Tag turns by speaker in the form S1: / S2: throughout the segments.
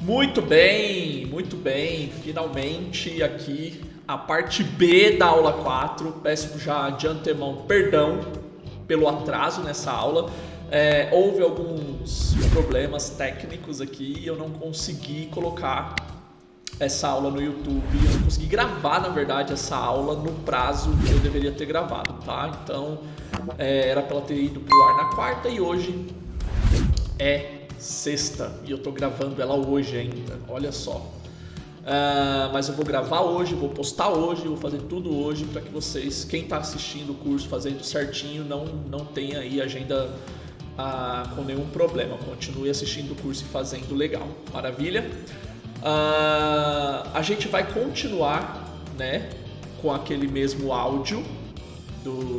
S1: Muito bem, finalmente aqui a parte B da aula 4. Peço já de antemão perdão pelo atraso nessa aula. Houve alguns problemas técnicos aqui e eu não consegui colocar essa aula no YouTube. Eu não consegui gravar, na verdade, essa aula no prazo que eu deveria ter gravado, tá? Então, era para ela ter ido pro ar na quarta e hoje é sexta e eu tô gravando ela hoje ainda, olha só. Mas eu vou gravar hoje, vou postar hoje, vou fazer tudo hoje para que vocês, quem tá assistindo o curso fazendo certinho, não tenha aí agenda com nenhum problema. Continue assistindo o curso e fazendo legal, maravilha? A gente vai continuar, né, com aquele mesmo áudio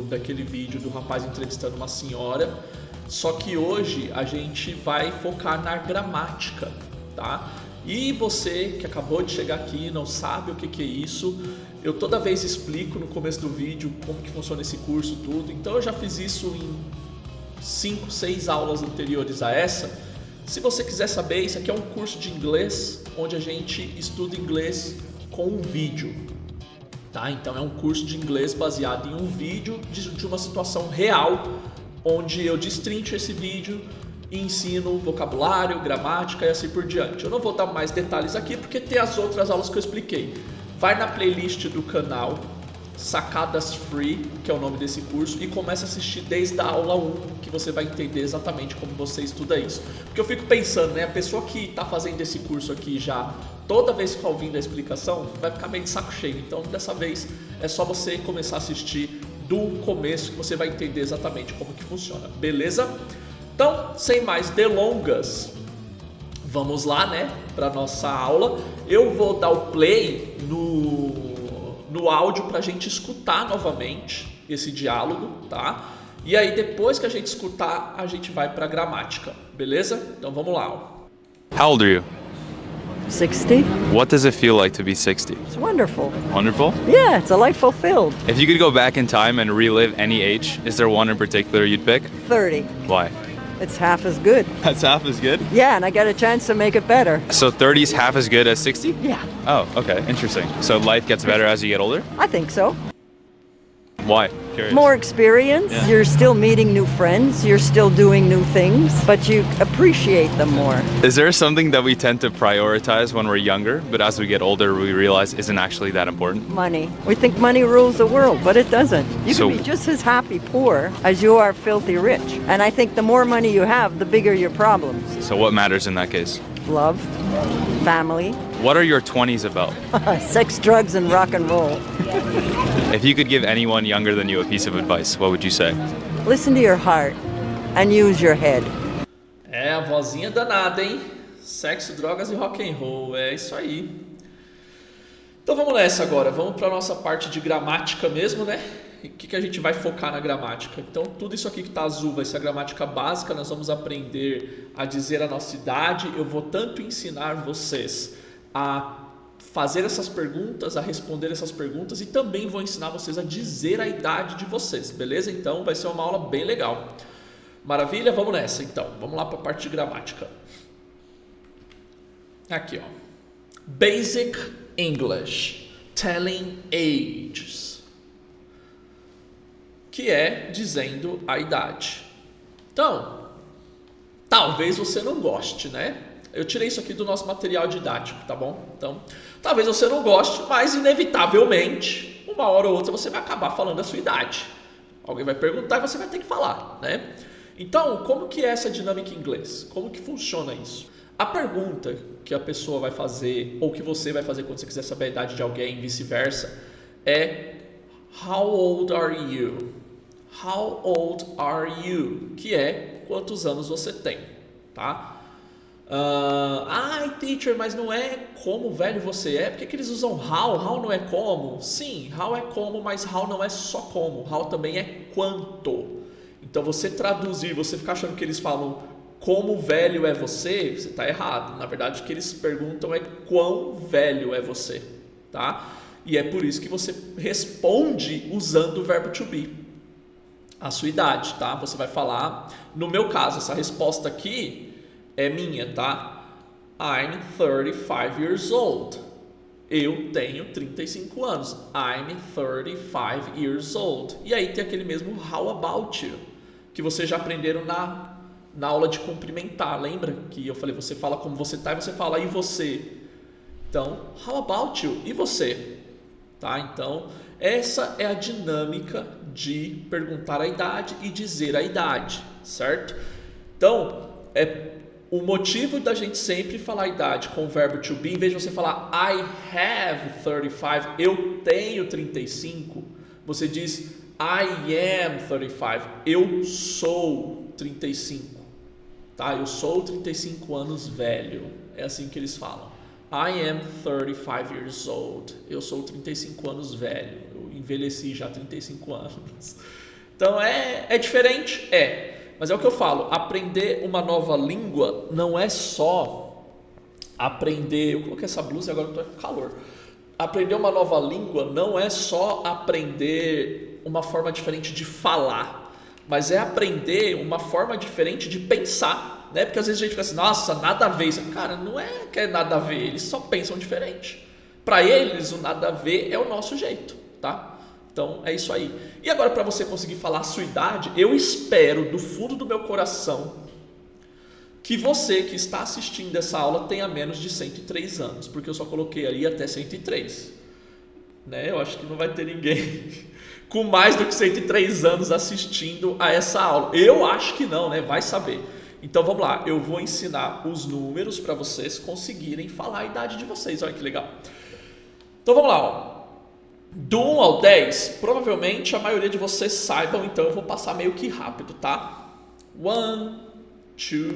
S1: daquele vídeo do rapaz entrevistando uma senhora. Só que hoje a gente vai focar na gramática, tá? E você que acabou de chegar aqui não sabe o que é isso, eu toda vez explico no começo do vídeo como que funciona esse curso, tudo. Então eu já fiz isso em 5, 6 aulas anteriores a essa. Se você quiser saber, isso aqui é um curso de inglês onde a gente estuda inglês com um vídeo, tá? Então é um curso de inglês baseado em um vídeo de uma situação real, onde eu destrincho esse vídeo e ensino vocabulário, gramática e assim por diante. Eu não vou dar mais detalhes aqui porque tem as outras aulas que eu expliquei. Vai na playlist do canal Sacadas Free, que é o nome desse curso, e começa a assistir desde a aula 1, que você vai entender exatamente como você estuda isso. Porque eu fico pensando, né, a pessoa que está fazendo esse curso aqui já, toda vez que está ouvindo a explicação, vai ficar meio de saco cheio. Então dessa vez é só você começar a assistir do começo que você vai entender exatamente como que funciona, beleza? Então, sem mais delongas, vamos lá, né, para nossa aula. Eu vou dar o play no áudio para a gente escutar novamente esse diálogo, tá? E aí depois que a gente escutar, a gente vai para gramática, beleza? Então vamos lá.
S2: How old are you?
S3: 60?
S2: What does it feel like to be 60?
S3: It's wonderful.
S2: Wonderful?
S3: Yeah, it's a life fulfilled.
S2: If you could go back in time and relive any age, is there one in particular you'd pick?
S3: 30.
S2: Why?
S3: It's half as good.
S2: That's half as good?
S3: Yeah, and I got a chance to make it better.
S2: So 30 is half as good as 60?
S3: Yeah,
S2: Oh, okay, interesting. So life gets better as you get older?
S3: I think so.
S2: Why? Curious.
S3: More experience,
S2: Yeah.
S3: you're still meeting new friends, you're still doing new things, but you appreciate them more.
S2: Is there something that we tend to prioritize when we're younger, but as we get older we realize isn't actually that important?
S3: Money. We think money rules the world, but it doesn't. You
S2: So-
S3: can be just as happy poor as you are filthy rich. And I think the more money you have, the bigger your problems.
S2: So what matters in that case?
S3: Love, family,
S2: What are your 20s about?
S3: sex, drugs, and rock and roll.
S2: If you could give anyone younger than you a piece of advice, what would you say?
S3: Listen to your heart and use your head.
S1: A vozinha danada, hein? Sexo, drogas e rock and roll, é isso aí. Então vamos nessa agora, vamos para nossa parte de gramática mesmo, né? E o que a gente vai focar na gramática? Então tudo isso aqui que tá azul vai ser a gramática básica, nós vamos aprender a dizer a nossa idade. Eu vou tanto ensinar vocês a fazer essas perguntas, a responder essas perguntas, e também vou ensinar vocês a dizer a idade de vocês, beleza? Então vai ser uma aula bem legal. Maravilha? Vamos nessa então. Vamos lá para a parte de gramática. Aqui, ó. Basic English, telling ages, que é dizendo a idade. Então, talvez você não goste, né? Eu tirei isso aqui do nosso material didático, tá bom? Então, talvez você não goste, mas inevitavelmente, uma hora ou outra você vai acabar falando a sua idade. Alguém vai perguntar e você vai ter que falar, né? Então, como que é essa dinâmica em inglês? Como que funciona isso? A pergunta que a pessoa vai fazer, ou que você vai fazer quando você quiser saber a idade de alguém, vice-versa, é How old are you? How old are you? Que é quantos anos você tem, tá? Ai, teacher, mas não é como velho você é? Por que eles usam how? How não é como? Sim, how é como, mas how não é só como. How também é quanto. Então você traduzir, você ficar achando que eles falam como velho é você, você está errado. Na verdade o que eles perguntam é quão velho é você, tá? E é por isso que você responde usando o verbo to be, a sua idade, tá? Você vai falar, no meu caso, essa resposta aqui é minha, tá? I'm 35 years old. Eu tenho 35 anos. I'm 35 years old. E aí tem aquele mesmo how about you, que vocês já aprenderam na aula de cumprimentar. Lembra que eu falei, você fala como você tá e você fala e você. Então, how about you? E você? Tá? Então, essa é a dinâmica de perguntar a idade e dizer a idade, certo? Então, o motivo da gente sempre falar a idade com o verbo to be, em vez de você falar I have 35, eu tenho 35, você diz I am 35, eu sou 35, tá? Eu sou 35 anos velho, é assim que eles falam. I am 35 years old, eu sou 35 anos velho, eu envelheci já 35 anos. Então é diferente? Mas é o que eu falo, aprender uma nova língua não é só aprender... Eu coloquei essa blusa e agora eu estou com calor. Aprender uma nova língua não é só aprender uma forma diferente de falar, mas é aprender uma forma diferente de pensar, né? Porque às vezes a gente fica assim, nossa, nada a ver. Cara, não é que é nada a ver, eles só pensam diferente. Para eles, o nada a ver é o nosso jeito, tá? Então, é isso aí. E agora, para você conseguir falar a sua idade, eu espero do fundo do meu coração que você que está assistindo essa aula tenha menos de 103 anos, porque eu só coloquei ali até 103. Né? Eu acho que não vai ter ninguém com mais do que 103 anos assistindo a essa aula. Eu acho que não, né? Vai saber. Então, vamos lá. Eu vou ensinar os números para vocês conseguirem falar a idade de vocês. Olha que legal. Então, vamos lá, ó. Do 1 ao 10, provavelmente a maioria de vocês saibam, então eu vou passar meio que rápido, tá? 1, 2,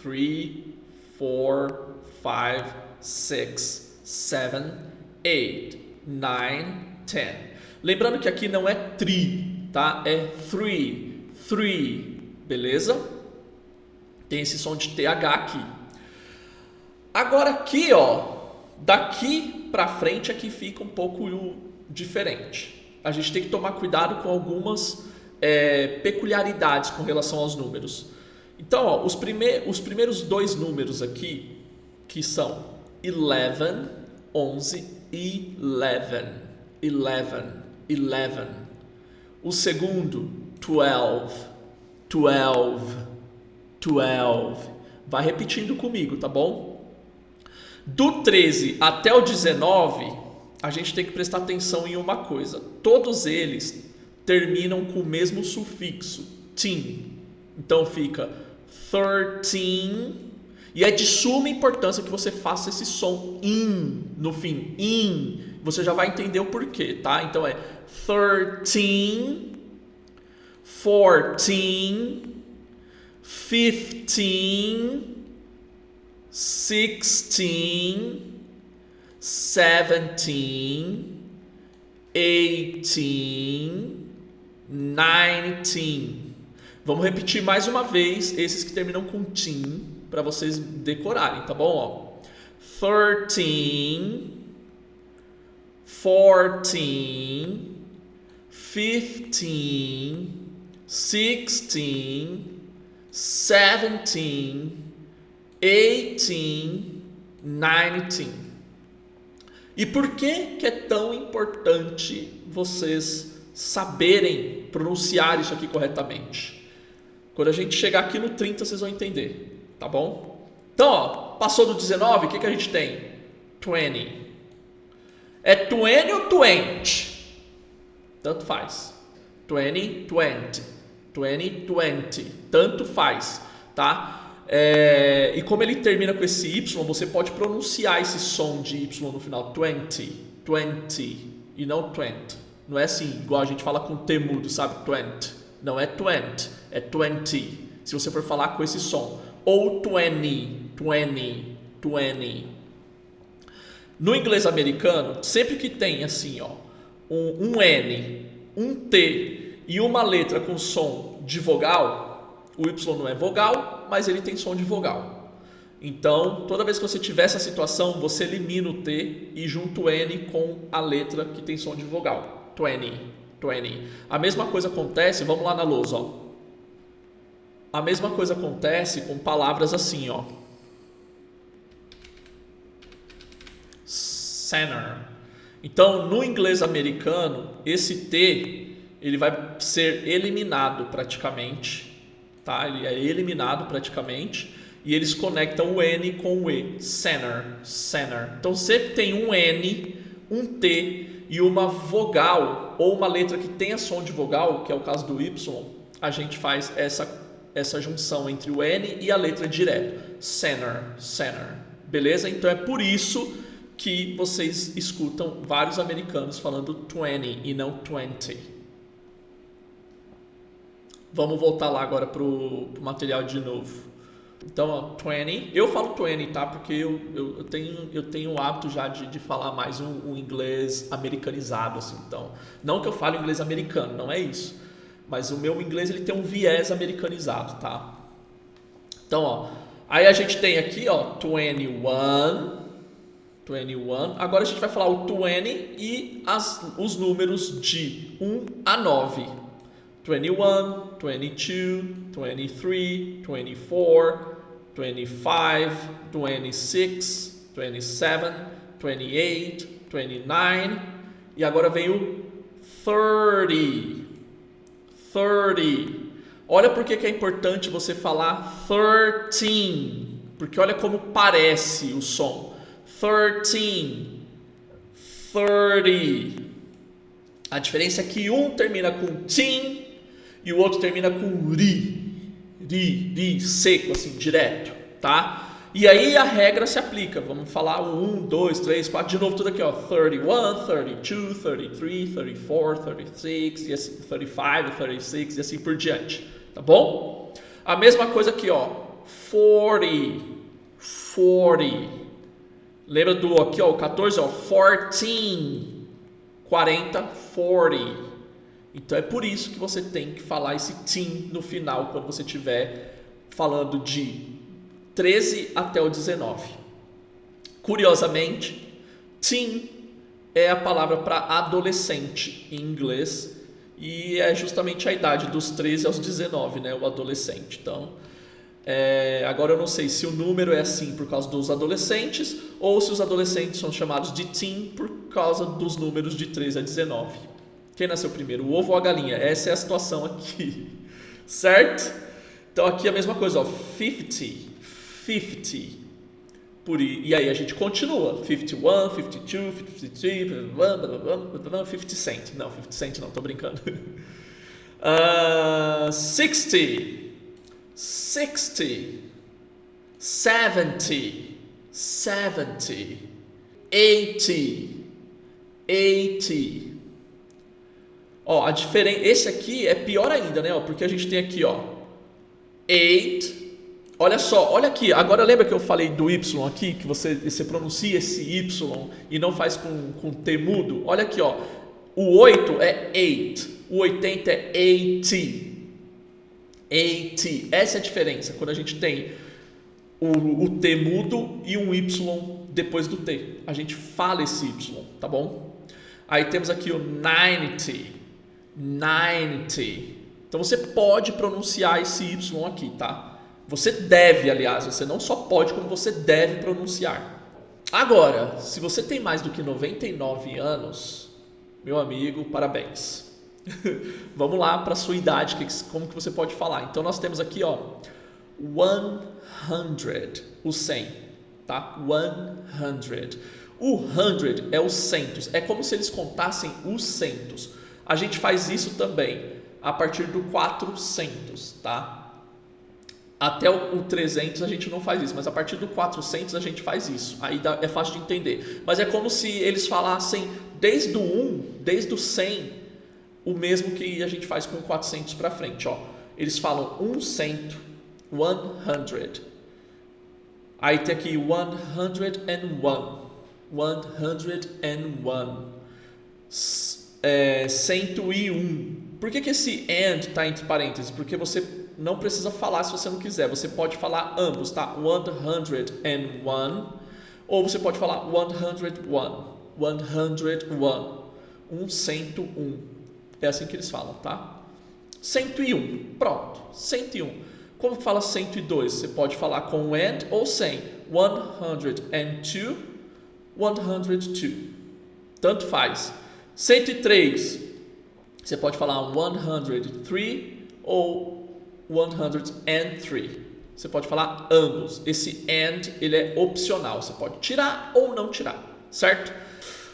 S1: 3, 4, 5, 6, 7, 8, 9, 10. Lembrando que aqui não é tri, tá? É three, beleza? Tem esse som de TH aqui. Agora aqui, ó, daqui pra frente aqui fica um pouco diferente. A gente tem que tomar cuidado com algumas peculiaridades com relação aos números. Então, ó, os primeiros dois números aqui, que são 11, 11. O segundo, 12. Vai repetindo comigo, tá bom? Do 13 até o 19, a gente tem que prestar atenção em uma coisa. Todos eles terminam com o mesmo sufixo, teen. Então fica 13. E é de suma importância que você faça esse som in no fim. In. Você já vai entender o porquê, tá? Então é 13, 14, 15, 16, 17, 18, 19. Vamos repetir mais uma vez esses que terminam com teen para vocês decorarem, tá bom? Ó. 13, 14, 15, 16, 17, 18, 19. E por que é tão importante vocês saberem pronunciar isso aqui corretamente? Quando a gente chegar aqui no 30, vocês vão entender, tá bom? Então, ó, passou do 19, o que a gente tem? 20. É 20 ou 20? Tanto faz. 20, 20. Tanto faz, tá? E como ele termina com esse Y, você pode pronunciar esse som de Y no final. 20, e não 20. Não é assim, igual a gente fala com T mudo, sabe? 20. Não é 20, é 20. Se você for falar com esse som. Ou 20. No inglês americano, sempre que tem assim, ó, um N, um T e uma letra com som de vogal, o Y não é vogal, mas ele tem som de vogal. Então, toda vez que você tiver essa situação, você elimina o T e junta o N com a letra que tem som de vogal. 20. A mesma coisa acontece, vamos lá na lousa, ó. A mesma coisa acontece com palavras assim, ó. center. Então, no inglês americano, esse T ele vai ser eliminado praticamente, tá? Ele é eliminado praticamente e eles conectam o N com o E, center, center. Então, sempre tem um N, um T e uma vogal ou uma letra que tenha som de vogal, que é o caso do Y, a gente faz essa junção entre o N e a letra direto, center, center. Beleza? Então, é por isso que vocês escutam vários americanos falando 20 e não 20. Vamos voltar lá agora pro material de novo. Então, ó, 20. Eu falo 20, tá? Porque eu tenho o hábito já de falar mais um inglês americanizado, assim. Então, não que eu fale inglês americano, não é isso. Mas o meu inglês ele tem um viés americanizado, tá? Então, ó. Aí a gente tem aqui, ó, 21. Agora a gente vai falar o 20 e os números de 1 a 9. 21, 22, 23, 24, 25, 26, 27, 28, 29. E agora vem o 30. 30. Olha por que é importante você falar 13. Porque olha como parece o som. 13, 30. A diferença é que um termina com tin e o outro termina com ri, seco, assim, direto, tá? E aí a regra se aplica. Vamos falar 1, 2, 3, 4, de novo tudo aqui, ó. 31, 32, 33, 34, 36, e assim, 35, 36 e assim por diante, tá bom? A mesma coisa aqui, ó. 40. Lembra do aqui, ó, o 14, ó, 14, 40, 40. Então é por isso que você tem que falar esse teen no final quando você estiver falando de 13 até o 19. Curiosamente, teen é a palavra para adolescente em inglês e é justamente a idade dos 13 aos 19, né, o adolescente. Então, agora eu não sei se o número é assim por causa dos adolescentes ou se os adolescentes são chamados de teen por causa dos números de 13 a 19. Quem nasceu primeiro, o ovo ou a galinha? Essa é a situação aqui, certo? Então aqui é a mesma coisa, ó, 50. E aí a gente continua, 51, 52, 53, 50 cent. Não, 50 cent não, tô brincando. 60, 70, 80. Ó, a diferença, esse aqui é pior ainda, né? Ó, porque a gente tem aqui, ó, 8. Olha só, olha aqui. Agora lembra que eu falei do Y aqui, que você pronuncia esse Y e não faz com T mudo? Olha aqui, ó. O 8 é 8. O 80 é 80. 80. Essa é a diferença quando a gente tem o T mudo e um Y depois do T. A gente fala esse Y, tá bom? Aí temos aqui o 90. 90. Então você pode pronunciar esse Y aqui, tá? Você deve, aliás, você não só pode, como você deve pronunciar. Agora, se você tem mais do que 99 anos, meu amigo, parabéns. Vamos lá para a sua idade, como que você pode falar. Então nós temos aqui, ó, 100, o 100, tá? 100. O 100 é os centos, é como se eles contassem os centos. A gente faz isso também a partir do 400, tá? Até o 300 a gente não faz isso, mas a partir do 400 a gente faz isso. Aí é fácil de entender. Mas é como se eles falassem desde o 1, desde o 100, o mesmo que a gente faz com o 400 para frente. Ó. Eles falam 100, 100. Aí tem aqui 101. 101. Por que esse and está entre parênteses? Porque você não precisa falar se você não quiser. Você pode falar ambos, tá? 101. Ou você pode falar 101. 101. É assim que eles falam, tá? 101. Pronto. 101. Como fala 102? Você pode falar com and ou sem. 102. 102. Tanto faz. 103, você pode falar 103 ou 103. Você pode falar ambos. Esse and, ele é opcional. Você pode tirar ou não tirar, certo?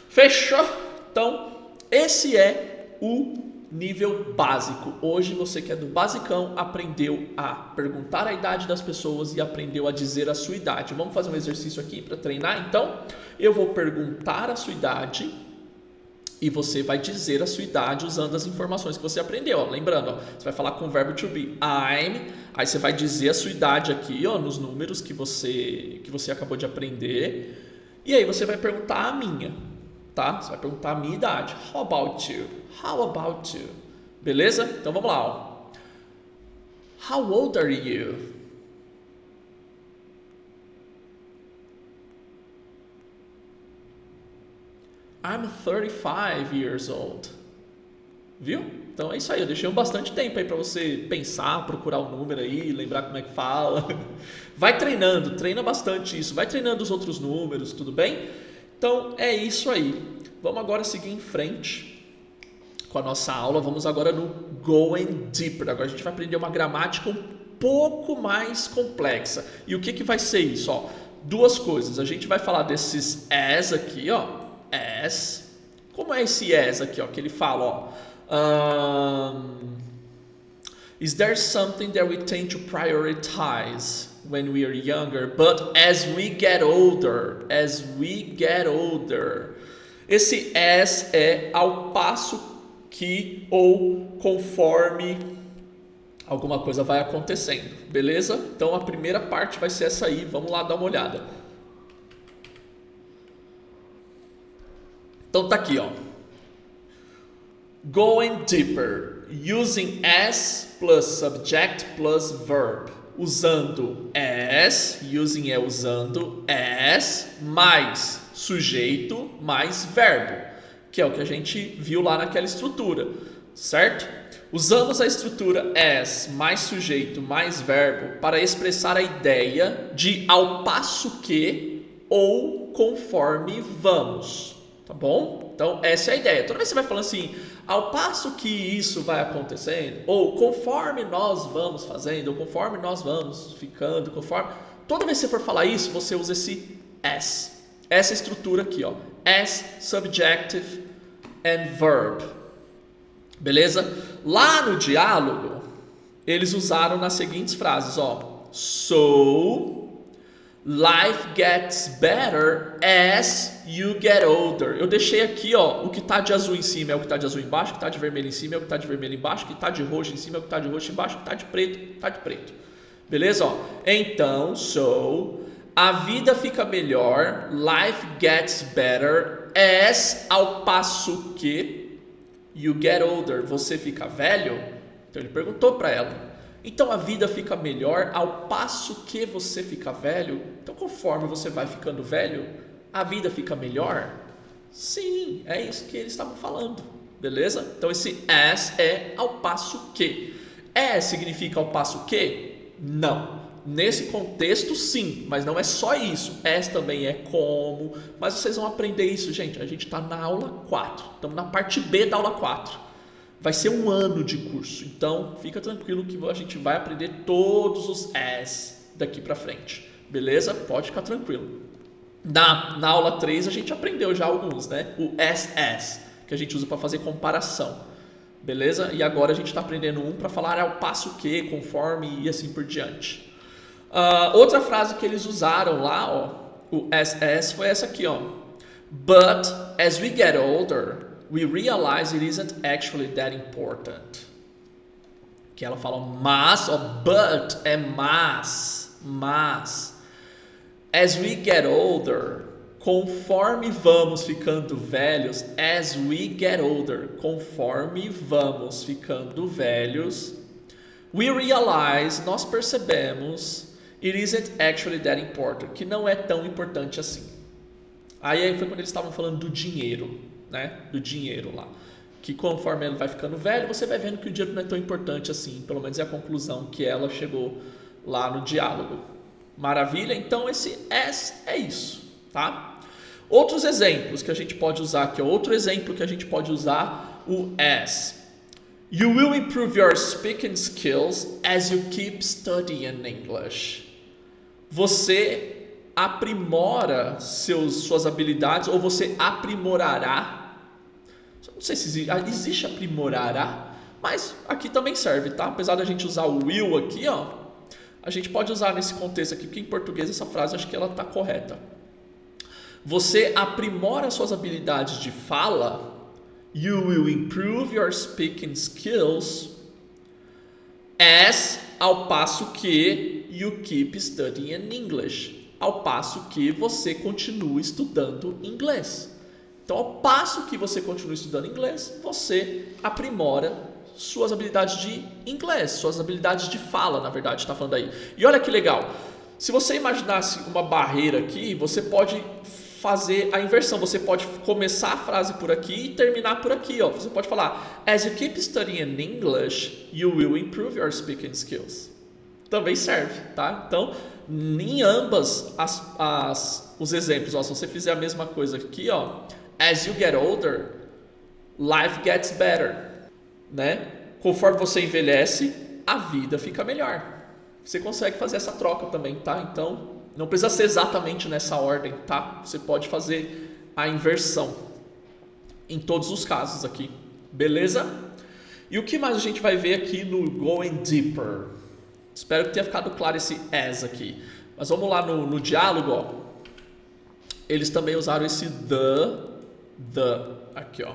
S1: Fechou? Então, esse é o nível básico. Hoje você que é do basicão aprendeu a perguntar a idade das pessoas e aprendeu a dizer a sua idade. Vamos fazer um exercício aqui para treinar? Então, eu vou perguntar a sua idade e você vai dizer a sua idade usando as informações que você aprendeu. Ó, lembrando, ó, você vai falar com o verbo to be. I'm. Aí você vai dizer a sua idade aqui, ó, nos números que você acabou de aprender. E aí você vai perguntar a minha. Tá? Você vai perguntar a minha idade. How about you? How about you? Beleza? Então vamos lá. Ó. How old are you? I'm 35 years old. Viu? Então é isso aí. Eu deixei bastante tempo aí para você pensar, procurar o número aí, lembrar como é que fala. Vai treinando, treina bastante isso. Vai treinando os outros números, tudo bem? Então é isso aí. Vamos agora seguir em frente com a nossa aula. Vamos agora no Going Deeper. Agora a gente vai aprender uma gramática um pouco mais complexa. E o que vai ser isso? Ó, duas coisas. A gente vai falar desses as aqui, ó. As. Como é esse as aqui, ó? Que ele fala, ó. Is there something that we tend to prioritize when we are younger, but as we get older, esse as é ao passo que ou conforme alguma coisa vai acontecendo, beleza? Então a primeira parte vai ser essa aí, vamos lá dar uma olhada. Então tá aqui, ó. Going deeper, using as plus subject plus verb. Usando as, using é usando, as, mais sujeito, mais verbo, que é o que a gente viu lá naquela estrutura, certo? Usamos a estrutura as, mais sujeito, mais verbo, para expressar a ideia de ao passo que ou conforme vamos, tá bom? Então, essa é a ideia. Toda vez que você vai falando assim, ao passo que isso vai acontecendo, ou conforme nós vamos fazendo, ou conforme nós vamos ficando, conforme... Toda vez que você for falar isso, você usa esse as. Essa estrutura aqui, ó. As, subjective and verb. Beleza? Lá no diálogo, eles usaram nas seguintes frases, ó. So, life gets better as you get older. Eu deixei aqui, ó, o que tá de azul em cima é o que tá de azul embaixo, o que tá de vermelho em cima é o que tá de vermelho embaixo, o que tá de roxo em cima é o que tá de roxo embaixo, o que tá de preto, tá de preto. Beleza? Ó. Então, so, a vida fica melhor, life gets better as, ao passo que you get older, você fica velho. Então ele perguntou para ela. Então a vida fica melhor ao passo que você fica velho? Então conforme você vai ficando velho, a vida fica melhor? Sim, é isso que eles estavam falando, beleza? Então esse as é ao passo que. As significa ao passo que? Não. Nesse contexto sim, mas não é só isso. As também é como, mas vocês vão aprender isso, gente. A gente está na aula 4, estamos na parte B da aula 4. Vai ser um ano de curso, então fica tranquilo que a gente vai aprender todos os as daqui para frente, beleza? Pode ficar tranquilo. Na aula 3 a gente aprendeu já alguns, né? O as, que a gente usa para fazer comparação, beleza? E agora a gente está aprendendo um para falar ao passo que, conforme e assim por diante. Outra frase que eles usaram lá, ó, o as foi essa aqui, ó. But as we get older, we realize it isn't actually that important. Que ela fala mas, ó, but é mas. As we get older, conforme vamos ficando velhos, as we get older, conforme vamos ficando velhos, we realize, nós percebemos, it isn't actually that important, que não é tão importante assim. Aí foi quando eles estavam falando do dinheiro, né? Do dinheiro lá. Que conforme ele vai ficando velho, você vai vendo que o dinheiro não é tão importante assim. Pelo menos é a conclusão que ela chegou lá no diálogo. Maravilha? Então esse as é isso, tá? Outros exemplos que a gente pode usar aqui. Outro exemplo que a gente pode usar, o as. You will improve your speaking skills as you keep studying English. Você aprimora suas habilidades, ou você aprimorará. Não sei se existe aprimorará, mas aqui também serve, tá? Apesar da gente usar o will aqui, ó, a gente pode usar nesse contexto aqui, porque em português essa frase acho que ela está correta. Você aprimora suas habilidades de fala. You will improve your speaking skills as, ao passo que you keep studying English, ao passo que você continua estudando inglês. Então, ao passo que você continua estudando inglês, você aprimora suas habilidades de inglês, suas habilidades de fala, na verdade, está falando aí. E olha que legal, se você imaginasse uma barreira aqui, você pode fazer a inversão. Você pode começar a frase por aqui e terminar por aqui, ó. Você pode falar: As you keep studying English, you will improve your speaking skills. Também serve, tá? Então, em ambas os exemplos, ó, se você fizer a mesma coisa aqui, ó, as you get older, life gets better, né? Conforme você envelhece, a vida fica melhor. Você consegue fazer essa troca também, tá? Então, não precisa ser exatamente nessa ordem, tá? Você pode fazer a inversão em todos os casos aqui, beleza? E o que mais a gente vai ver aqui no Going Deeper? Espero que tenha ficado claro esse as aqui. Mas vamos lá no diálogo, ó. Eles também usaram esse the aqui, ó.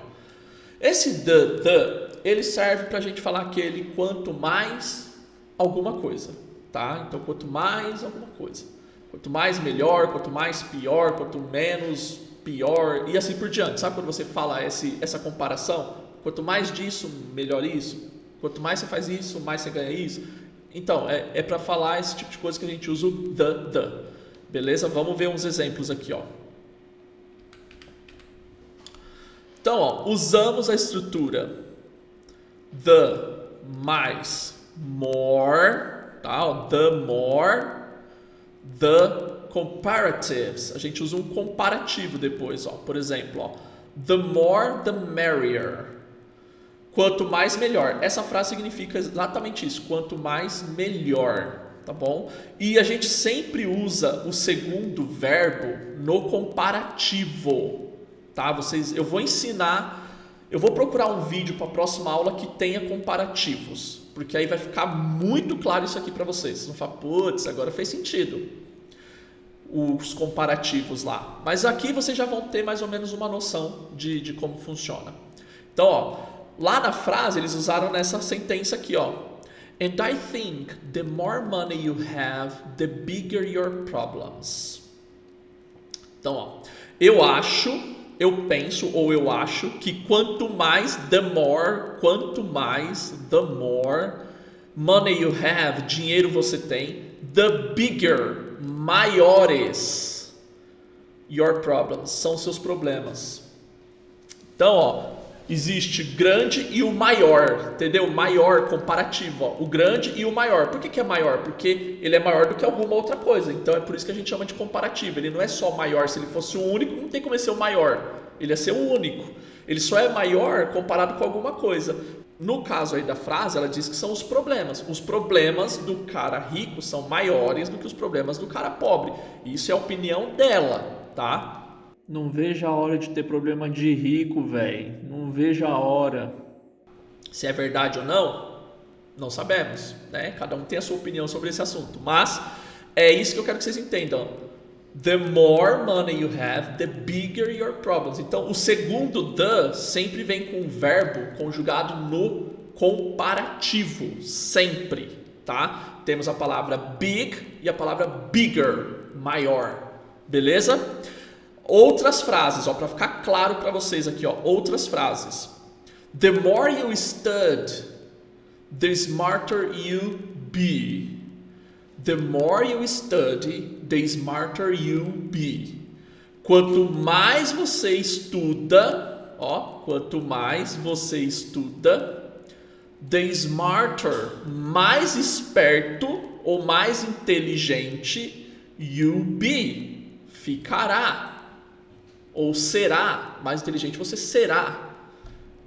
S1: Esse the, ele serve pra gente falar aquele quanto mais alguma coisa, tá? Então, quanto mais alguma coisa. Quanto mais melhor, quanto mais pior, quanto menos pior, e assim por diante. Sabe quando você fala essa comparação? Quanto mais disso, melhor isso. Quanto mais você faz isso, mais você ganha isso. Então, é para falar esse tipo de coisa que a gente usa o the. Beleza? Vamos ver uns exemplos aqui, ó. Então, ó, usamos a estrutura the mais more, tá? Ó, the more. The comparatives, a gente usa um comparativo depois, ó. Por exemplo, ó, the more the merrier, quanto mais melhor. Essa frase significa exatamente isso, quanto mais melhor, tá bom? E a gente sempre usa o segundo verbo no comparativo, tá? Eu vou procurar um vídeo para a próxima aula que tenha comparativos, porque aí vai ficar muito claro isso aqui para vocês. Vocês vão falar, putz, agora fez sentido os comparativos lá. Mas aqui vocês já vão ter mais ou menos uma noção de como funciona. Então, ó, lá na frase eles usaram nessa sentença aqui, ó. And I think the more money you have, the bigger your problems. Então, ó, eu acho que quanto mais the more money you have, dinheiro você tem, the bigger, maiores your problems, são seus problemas. Então, ó, existe grande e o maior, entendeu? Maior, comparativo, ó, o grande e o maior. Por que é maior? Porque ele é maior do que alguma outra coisa. Então é por isso que a gente chama de comparativo. Ele não é só maior, se ele fosse o único, não tem como ele ser o maior. Ele é ser o único. Ele só é maior comparado com alguma coisa. No caso aí da frase, ela diz que são os problemas. Os problemas do cara rico são maiores do que os problemas do cara pobre. Isso é a opinião dela, tá? Não vejo a hora de ter problema de rico, velho. Não vejo a hora. Se é verdade ou não, não sabemos, né? Cada um tem a sua opinião sobre esse assunto. Mas é isso que eu quero que vocês entendam. The more money you have, the bigger your problems. Então, o segundo the sempre vem com o verbo conjugado no comparativo. Sempre, tá? Temos a palavra big e a palavra bigger, maior. Beleza? Outras frases, ó, para ficar claro para vocês aqui, ó, outras frases. The more you study, the smarter you be. The more you study, the smarter you be. Quanto mais você estuda, ó, quanto mais você estuda, the smarter, mais esperto ou mais inteligente you be, ficará. ou será mais inteligente você será,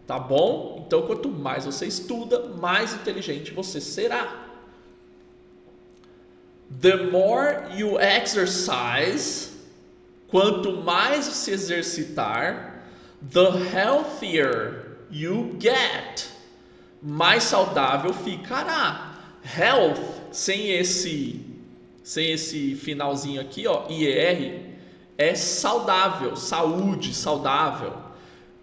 S1: tá bom? Então, quanto mais você estuda, mais inteligente você será. The more you exercise, quanto mais se exercitar, the healthier you get, mais saudável ficará. Health, sem esse finalzinho aqui, ó, IER, é saudável, saúde, saudável.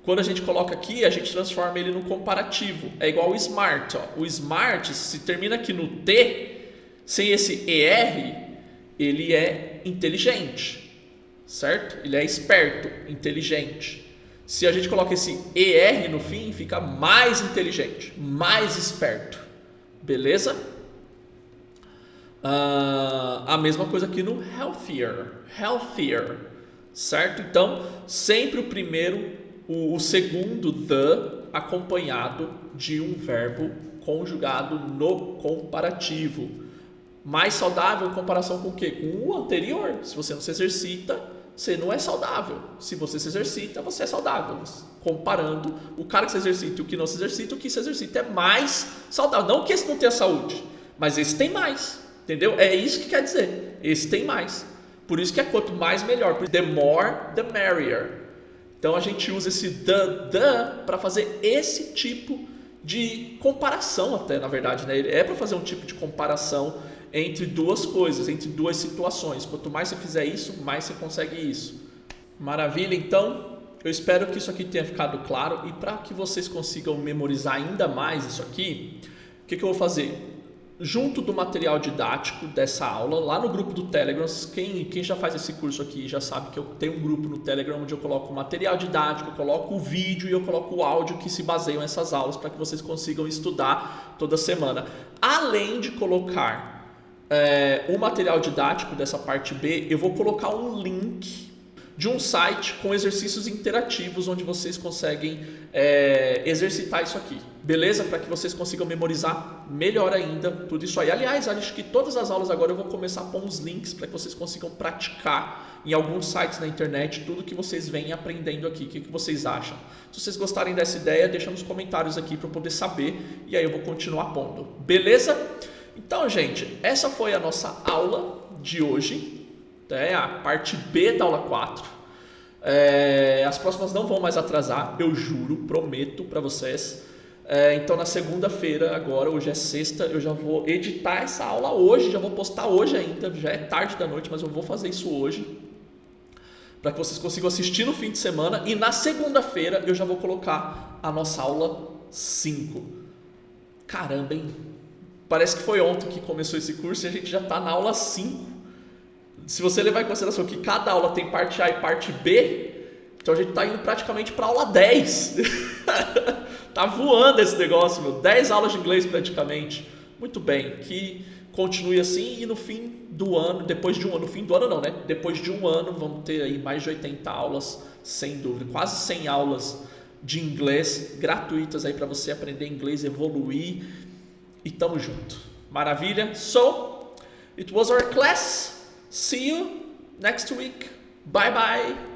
S1: Quando a gente coloca aqui, a gente transforma ele no comparativo. É igual o smart, ó. O smart, se termina aqui no T, sem esse ER, ele é inteligente, certo? Ele é esperto, inteligente. Se a gente coloca esse ER no fim, fica mais inteligente, mais esperto. Beleza? A mesma coisa aqui no healthier, certo? Então, sempre o primeiro, o segundo the acompanhado de um verbo conjugado no comparativo. Mais saudável em comparação com o quê? Com o anterior. Se você não se exercita, você não é saudável. Se você se exercita, você é saudável. Comparando o cara que se exercita e o que não se exercita, o que se exercita é mais saudável. Não que esse não tenha saúde, mas esse tem mais. Entendeu? É isso que quer dizer. Esse tem mais. Por isso que é quanto mais melhor. The more, the merrier. Então a gente usa esse the para fazer esse tipo de comparação até, na verdade, né? Ele é para fazer um tipo de comparação entre duas coisas, entre duas situações. Quanto mais você fizer isso, mais você consegue isso. Maravilha, então. Eu espero que isso aqui tenha ficado claro. E para que vocês consigam memorizar ainda mais isso aqui, o que eu vou fazer? Junto do material didático dessa aula, lá no grupo do Telegram, quem já faz esse curso aqui já sabe que eu tenho um grupo no Telegram onde eu coloco o material didático, eu coloco o vídeo e eu coloco o áudio que se baseiam nessas aulas para que vocês consigam estudar toda semana. Além de colocar o material didático dessa parte B, eu vou colocar um link de um site com exercícios interativos onde vocês conseguem exercitar isso aqui, beleza? Para que vocês consigam memorizar melhor ainda tudo isso aí. Aliás, acho que todas as aulas agora eu vou começar a pôr uns links para que vocês consigam praticar em alguns sites na internet tudo que vocês vêm aprendendo aqui. O que vocês acham? Se vocês gostarem dessa ideia, deixa nos comentários aqui para eu poder saber e aí eu vou continuar pondo, beleza? Então, gente, essa foi a nossa aula de hoje. A parte B da aula 4. As próximas não vão mais atrasar, eu juro, prometo para vocês. Então na segunda-feira, agora, hoje é sexta, eu já vou editar essa aula hoje, já vou postar hoje ainda, já é tarde da noite, mas eu vou fazer isso hoje, para que vocês consigam assistir no fim de semana. E na segunda-feira eu já vou colocar a nossa aula 5. Caramba, hein? Parece que foi ontem que começou esse curso e a gente já está na aula 5. Se você levar em consideração que cada aula tem parte A e parte B, então a gente está indo praticamente para a aula 10. Tá voando esse negócio, meu. 10 aulas de inglês praticamente. Muito bem, que continue assim e no fim do ano, depois de um ano, no fim do ano não, né? Depois de um ano vamos ter aí mais de 80 aulas, sem dúvida. Quase 100 aulas de inglês gratuitas aí para você aprender inglês, evoluir e tamo junto. Maravilha? So, it was our class. See you next week. Bye bye.